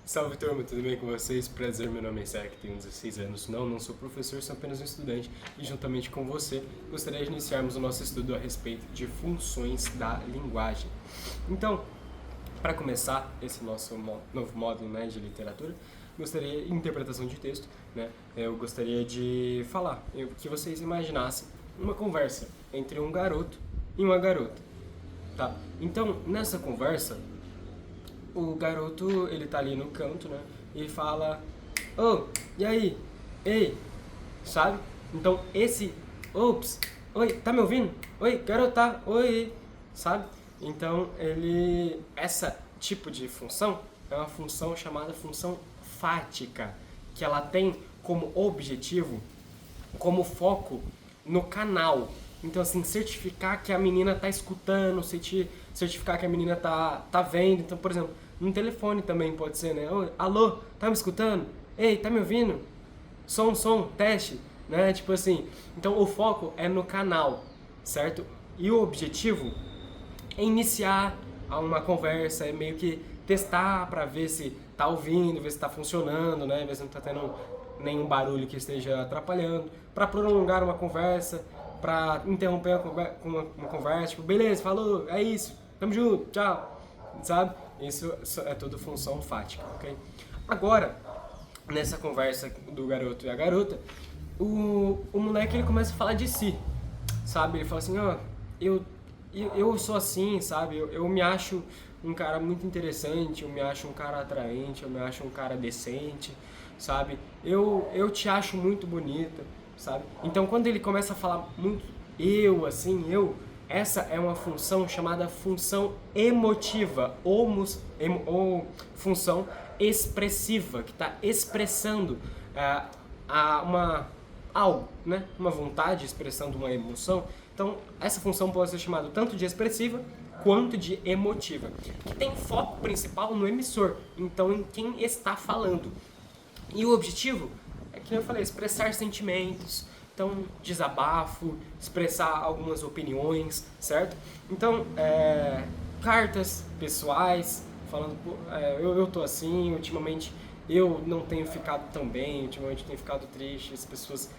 Salve turma, tudo bem com vocês? Prazer, meu nome é Isaac, tenho 16 anos. Não sou professor, sou apenas um estudante e juntamente com você gostaria de iniciarmos o nosso estudo a respeito de funções da linguagem. Então, para começar esse nosso novo módulo, né, de literatura, gostaria de interpretação de texto, né? Eu gostaria de falar, que vocês imaginassem uma conversa entre um garoto e uma garota, tá? Então, nessa conversa, o garoto, ele tá ali no canto, né? E fala, ô, e aí? Ei, sabe? Então, esse, ops, oi, tá me ouvindo? Oi, garota, oi, sabe? Então, essa tipo de função é uma função chamada função fática, que ela tem como objetivo, como foco no canal. Então, assim, certificar que a menina tá escutando, certificar que a menina tá vendo. Então, por exemplo, no telefone também pode ser, né? Alô, tá me escutando? Ei, tá me ouvindo? Som, teste, né? Tipo assim. Então, o foco é no canal, certo? E o objetivo é iniciar uma conversa, é meio que testar pra ver se tá ouvindo, ver se tá funcionando, né? Ver se não tá tendo nenhum barulho que esteja atrapalhando, pra prolongar uma conversa, pra interromper uma conversa, tipo, beleza, falou, é isso, tamo junto, tchau, sabe? Isso é tudo função fática, ok? Agora, nessa conversa do garoto e a garota, o moleque, ele começa a falar de si, sabe? Ele fala assim, ó, eu sou assim, sabe? Eu me acho um cara muito interessante, eu me acho um cara atraente, eu me acho um cara decente, sabe? Eu te acho muito bonita, sabe? Então, quando ele começa a falar muito essa é uma função chamada função emotiva ou função expressiva, que está expressando algo, né? Uma vontade, expressando uma emoção. Então, essa função pode ser chamada tanto de expressiva quanto de emotiva, que tem foco principal no emissor, então em quem está falando. E o objetivo é, que eu falei, expressar sentimentos, então desabafo, expressar algumas opiniões, certo? Então, cartas pessoais, falando, eu tô assim, ultimamente eu não tenho ficado tão bem, ultimamente eu tenho ficado triste, as pessoas...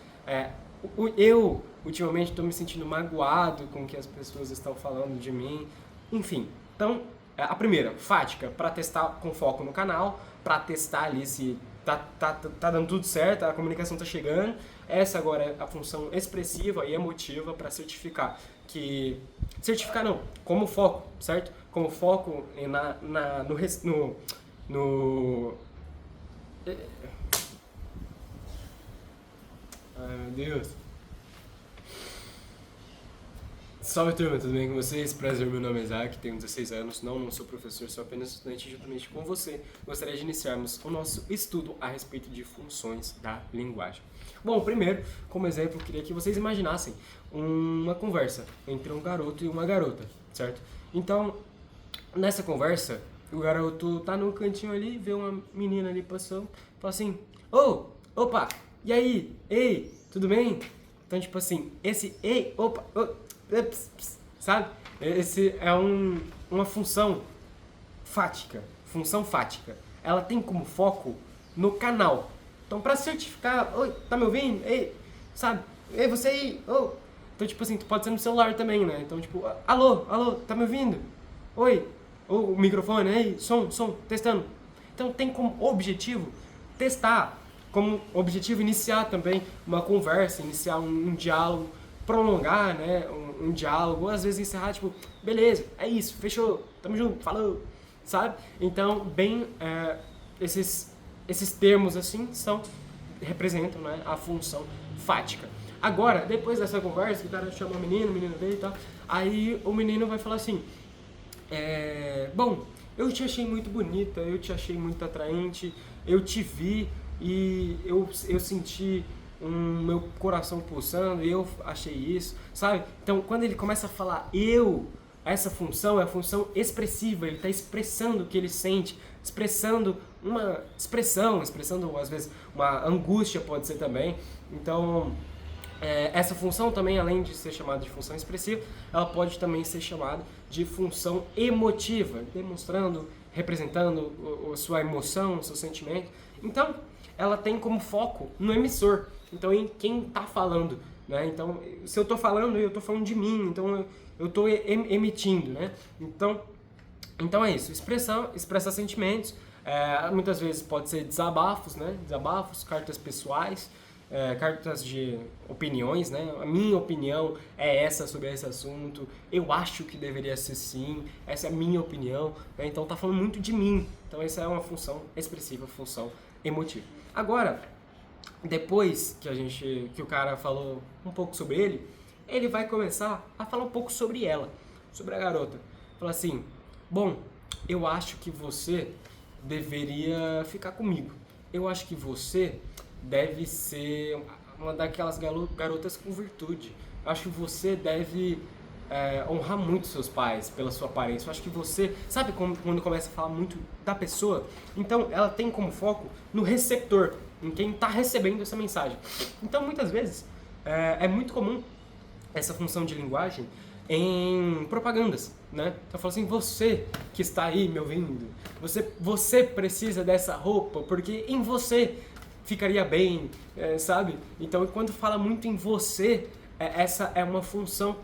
eu ultimamente estou me sentindo magoado com o que as pessoas estão falando de mim, enfim. Então, a primeira, fática, para testar com foco no canal, para testar ali se tá dando tudo certo, a comunicação tá chegando. Essa agora é a função expressiva e emotiva para certificar que... Certificar não, como foco, certo? Como foco no Ai, meu Deus. Salve turma, tudo bem com vocês? Prazer, meu nome é Isaac, tenho 16 anos, não sou professor, sou apenas estudante. Juntamente com você, gostaria de iniciarmos o nosso estudo a respeito de funções da linguagem. Bom, primeiro, como exemplo, eu queria que vocês imaginassem uma conversa entre um garoto e uma garota, certo? Então, nessa conversa, o garoto tá no cantinho ali, vê uma menina ali passando, fala assim, opa, e aí, ei, tudo bem? Então, tipo assim, esse ei, opa, sabe? Esse é uma função fática, ela tem como foco no canal. Então, pra certificar, oi, tá me ouvindo? Ei, sabe? Ei, você aí, oh. Então, tipo assim, tu pode ser no celular também, né? Então, tipo, alô, tá me ouvindo? Oi, o microfone, ei, som, testando. Então, tem como objetivo testar, como objetivo iniciar também uma conversa, iniciar um diálogo, prolongar, né, um diálogo, ou às vezes encerrar, tipo, beleza, é isso, fechou, tamo junto, falou, sabe? Então, esses termos assim representam, né, a função fática. Agora, depois dessa conversa, o cara chama a menina veio e tal, aí o menino vai falar assim, bom, eu te achei muito bonita, eu te achei muito atraente, eu te vi e eu senti meu coração pulsando e eu achei isso, sabe? Então, quando ele começa a falar essa função é a função expressiva, ele está expressando o que ele sente, expressando uma expressando às vezes uma angústia, pode ser também. Então, essa função também, além de ser chamada de função expressiva, ela pode também ser chamada de função emotiva, demonstrando representando sua emoção, seu sentimento. Então, ela tem como foco no emissor, então em quem está falando, né? Então, se eu estou falando, eu estou falando de mim, então eu estou emitindo, né? Então é isso, expressar sentimentos, muitas vezes pode ser desabafos, né? Desabafos, cartas pessoais, cartas de opiniões, né? A minha opinião é essa sobre esse assunto, eu acho que deveria ser assim, essa é a minha opinião, né? Então tá falando muito de mim, então essa é uma função expressiva, função emotiva. Agora, depois que o cara falou um pouco sobre ele vai começar a falar um pouco sobre ela, sobre a garota. Fala assim, bom, eu acho que você deveria ficar comigo. Eu acho que você deve ser uma daquelas garotas com virtude. Eu acho que você deve honrar muito seus pais pela sua aparência. Eu acho que você... Sabe quando começa a falar muito da pessoa? Então, ela tem como foco no receptor, em quem está recebendo essa mensagem. Então, muitas vezes, é muito comum essa função de linguagem em propagandas, né? Então, eu falo assim, você que está aí me ouvindo, você precisa dessa roupa, porque em você ficaria bem, sabe? Então, quando fala muito em você, essa é uma função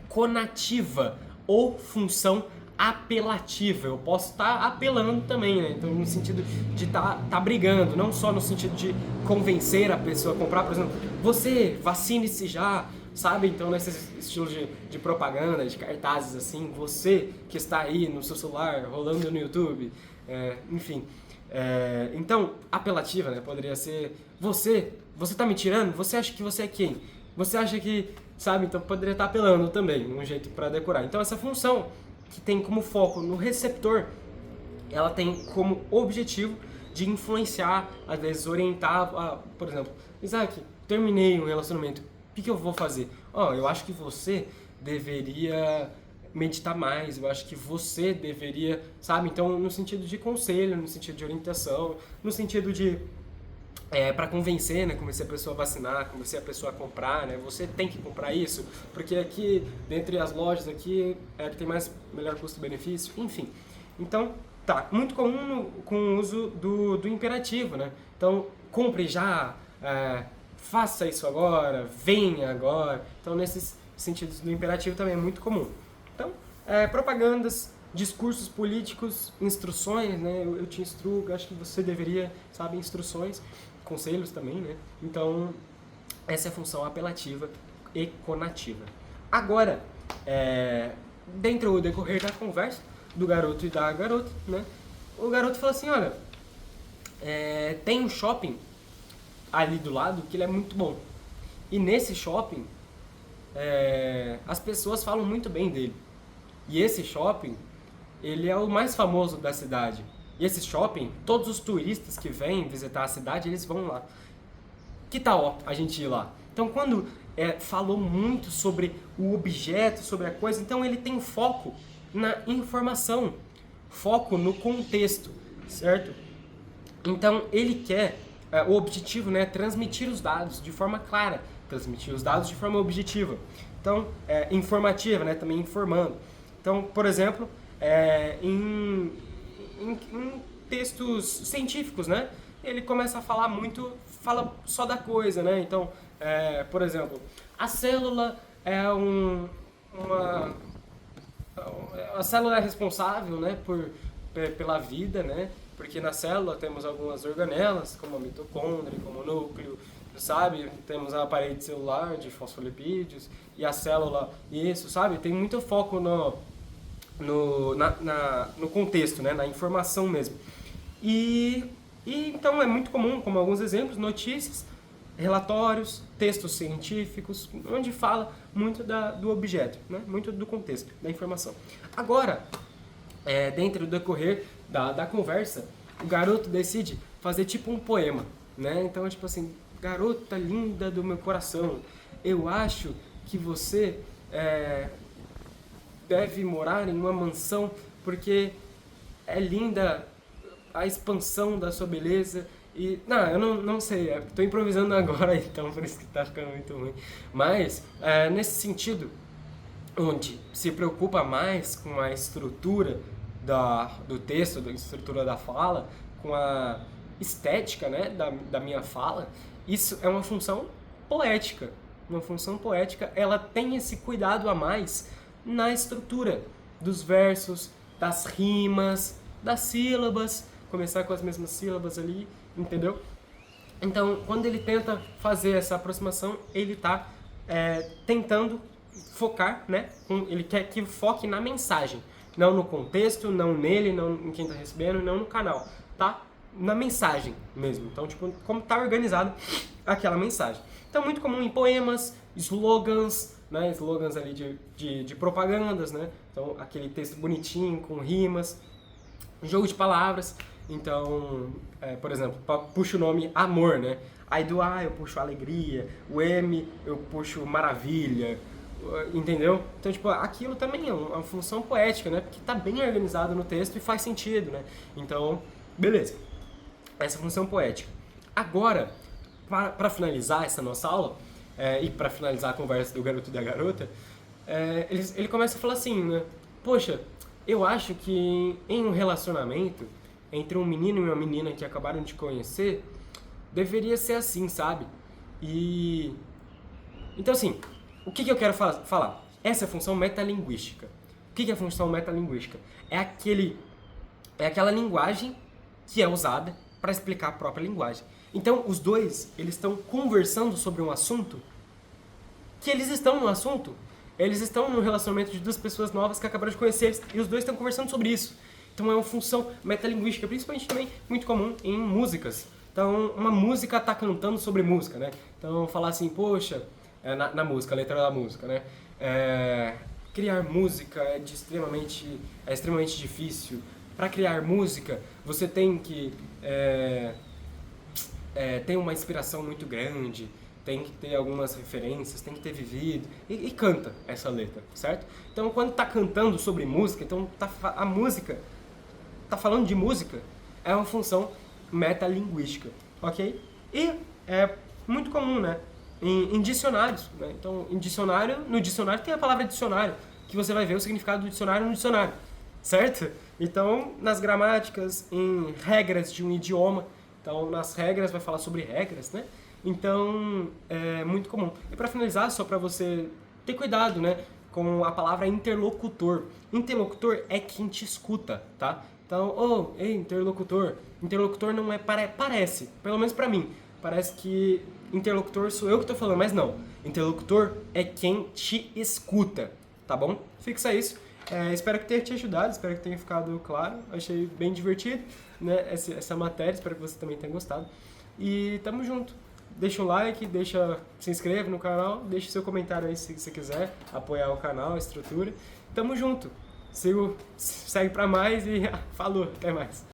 conativa ou função apelativa. Eu posso estar apelando também, né? Então, no sentido de tá brigando, não só no sentido de convencer a pessoa a comprar, por exemplo, você vacine-se já, sabe? Então, nesses estilos de propaganda, de cartazes assim, você que está aí no seu celular, rolando no YouTube, enfim. Então, apelativa, né? Poderia ser você tá me tirando? Você acha que você é quem? Você acha que, sabe? Então poderia estar apelando também, um jeito para decorar. Então essa função que tem como foco no receptor, ela tem como objetivo de influenciar, às vezes orientar, por exemplo, Isaac, terminei um relacionamento, o que eu vou fazer? Eu acho que você deveria meditar mais, eu acho que você deveria, sabe? Então no sentido de conselho, no sentido de orientação, no sentido de para convencer, né, convencer a pessoa a vacinar, convencer a pessoa a comprar, né, você tem que comprar isso, porque aqui, dentre as lojas aqui, é que tem melhor custo-benefício, enfim. Então, tá, muito comum com o uso do imperativo, né, então, compre já, faça isso agora, venha agora, então, nesses sentidos do imperativo também é muito comum. Então, propagandas, discursos políticos, instruções, né, eu te instruo, acho que você deveria, sabe, instruções, conselhos também, né? Então, essa é a função apelativa e conativa. Agora, dentro do decorrer da conversa do garoto e da garota, né? O garoto fala assim, olha, tem um shopping ali do lado que ele é muito bom. E nesse shopping, as pessoas falam muito bem dele. E esse shopping, ele é o mais famoso da cidade. E esse shopping, todos os turistas que vêm visitar a cidade, eles vão lá. Que tal a gente ir lá? Então, quando falou muito sobre o objeto, sobre a coisa, então ele tem foco na informação, foco no contexto, certo? Então, ele quer, o objetivo, né, é transmitir os dados de forma clara, transmitir os dados de forma objetiva. Então, informativa, né, também informando. Então, por exemplo, em textos científicos, né? Ele começa a falar fala só da coisa, né? Então, por exemplo, a célula a célula é responsável, né, pela vida, né? Porque na célula temos algumas organelas, como a mitocôndria, como o núcleo, sabe? Temos a parede celular de fosfolipídios e a célula, isso, sabe? Tem muito foco no contexto, né? Na informação mesmo. E então é muito comum, como alguns exemplos, notícias, relatórios, textos científicos, onde fala muito do objeto, né? Muito do contexto, da informação. Agora, dentro do decorrer da conversa, o garoto decide fazer tipo um poema, né? Então, tipo assim, garota linda do meu coração, eu acho que você deve morar em uma mansão porque é linda a expansão da sua beleza. E, eu não sei, estou improvisando agora, então por isso que está ficando muito ruim. Mas, nesse sentido, onde se preocupa mais com a estrutura do texto, da estrutura da fala, com a estética, né, da minha fala, isso é uma função poética. Uma função poética, ela tem esse cuidado a mais na estrutura dos versos, das rimas, das sílabas, começar com as mesmas sílabas ali, entendeu? Então, quando ele tenta fazer essa aproximação, ele está tentando focar, né? Ele quer que foque na mensagem, não no contexto, não nele, não em quem está recebendo, não no canal, tá? Na mensagem mesmo. Então, tipo, como está organizado aquela mensagem. Então, muito comum em poemas, slogans, né? Slogans ali de propagandas, né? Então, aquele texto bonitinho, com rimas, jogo de palavras. Então, por exemplo, puxo o nome amor, né? Aí do A eu puxo alegria, o M eu puxo maravilha, entendeu? Então, tipo, aquilo também é uma função poética, né? Porque tá bem organizado no texto e faz sentido, né? Então, beleza. Essa função poética. Agora, para finalizar essa nossa aula, e para finalizar a conversa do garoto e da garota, ele começa a falar assim, né? Poxa, eu acho que em um relacionamento entre um menino e uma menina que acabaram de conhecer, deveria ser assim, sabe? E... Então, assim, o que eu quero falar? Essa é a função metalinguística. O que é a função metalinguística? É aquela linguagem que é usada para explicar a própria linguagem. Então, os dois, eles estão conversando sobre um assunto que eles estão no assunto. Eles estão no relacionamento de duas pessoas novas que acabaram de conhecer e os dois estão conversando sobre isso. Então, é uma função metalinguística, principalmente também muito comum em músicas. Então, uma música está cantando sobre música, né? Então, falar assim, poxa, na música, a letra da música, né? Criar música é extremamente difícil. Para criar música, você tem que ter uma inspiração muito grande, tem que ter algumas referências, tem que ter vivido, e canta essa letra, certo? Então, quando está cantando sobre música, então a música está falando de música, é uma função metalinguística, ok? E é muito comum, né? Em dicionários, né? Então, no dicionário tem a palavra dicionário, que você vai ver o significado do dicionário no dicionário, certo? Então, nas gramáticas, em regras de um idioma, então nas regras vai falar sobre regras, né? Então, é muito comum. E para finalizar, só para você ter cuidado, né, com a palavra interlocutor. Interlocutor é quem te escuta, tá? Então, ei, interlocutor. Interlocutor não é, parece, pelo menos pra mim, parece que interlocutor sou eu que tô falando, mas não. Interlocutor é quem te escuta, tá bom? Fixa isso. Espero que tenha te ajudado, espero que tenha ficado claro. Achei bem divertido, né, essa matéria, espero que você também tenha gostado. E tamo junto. Deixa um like, se inscreve no canal, deixa seu comentário aí se você quiser apoiar o canal, a estrutura. Tamo junto. Segue pra mais e falou, até mais.